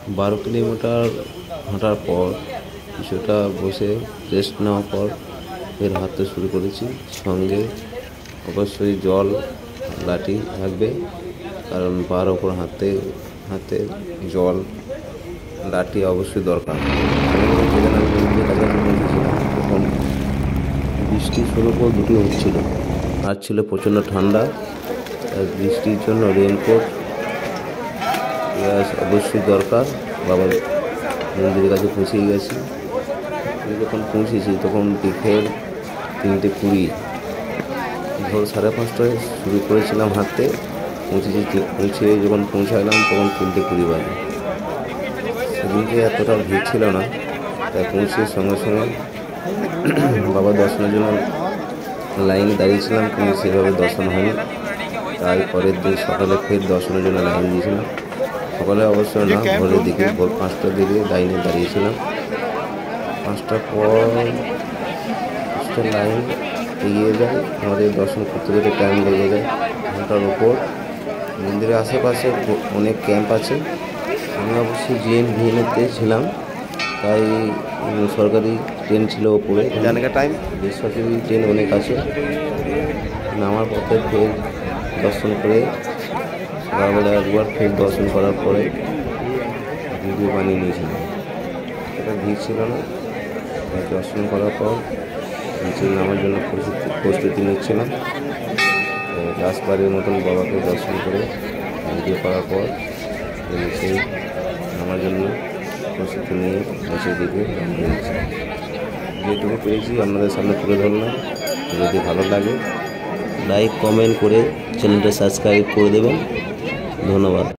12 kilometre হাঁটার পর কিছুটা বসে রেস্ট নেওয়ার পর ফের হাঁটতে শুরু করেছি। সঙ্গে অবশ্যই জল, লাঠি থাকবে, কারণ পাহাড়ের ওপর হাঁটতে হাঁটতে জল, লাঠি অবশ্যই দরকার। যেখানে আমি মন্দিরের কাছে পৌঁছেছিলাম তখন বৃষ্টি শুরু করে দুটি হচ্ছিল, আর ছিল প্রচণ্ড ঠান্ডা। বৃষ্টির জন্য রেনকোট অবশ্যই দরকার। বাবার মন্দিরের কাছে পৌঁছে গেছি। যখন পৌঁছেছি তখন বিকেল 3:20, ভোর 5:30টায় শুরু করেছিলাম হাঁটতে। পৌঁছে যখন পৌঁছালাম তখন 3:20 বাজে। সেদিনকে এতটা ভিড় ছিল না, তাই পৌঁছে সঙ্গে সঙ্গে বাবার দর্শনের জন্য লাইনে দাঁড়িয়েছিলাম, কিন্তু সেভাবে দর্শন হয়নি। তাই পরের দিন সকালে ফের দর্শনের জন্য লাইন দিয়েছিলাম। সকালে অবশ্য না, ভোরের দিকে, ভোর 5টার দিকে লাইনে দাঁড়িয়েছিলাম। 5টার পর লাইন এগিয়ে যায়, আমাদের দর্শন করতে করতে টাইম লেগে যায় ঘন্টার উপর। মন্দিরের আশেপাশে অনেক ক্যাম্প আছে। আমি অবশ্যই ভিএনএতে ছিলাম, তাই সরকারি ট্রেন ছিল ওপরে, টাইম বেসরকারি ট্রেন অনেক আছে। নামার পথে ফের দর্শন করে সকালবেলা একবার ফের দর্শন করার পরে ভিডিও বানিয়ে নিয়েছিলাম। সেটা ভিড় ছিল না। দর্শন করার পর নিচে নামার জন্য প্রস্তুতি নিচ্ছিলাম। লাস্টবারের মতন বাবাকে দর্শন করে ভিডিও করার পর নিচে নামার জন্য প্রস্তুতি নিয়ে নিচের দিকে নিয়েছি। যেটুকু পেয়েছি আপনাদের সামনে তুলে ধরলাম। যদি ভালো লাগে লাইক, কমেন্ট করে চ্যানেলটা সাবস্ক্রাইব করে দেবেন। ধন্যবাদ।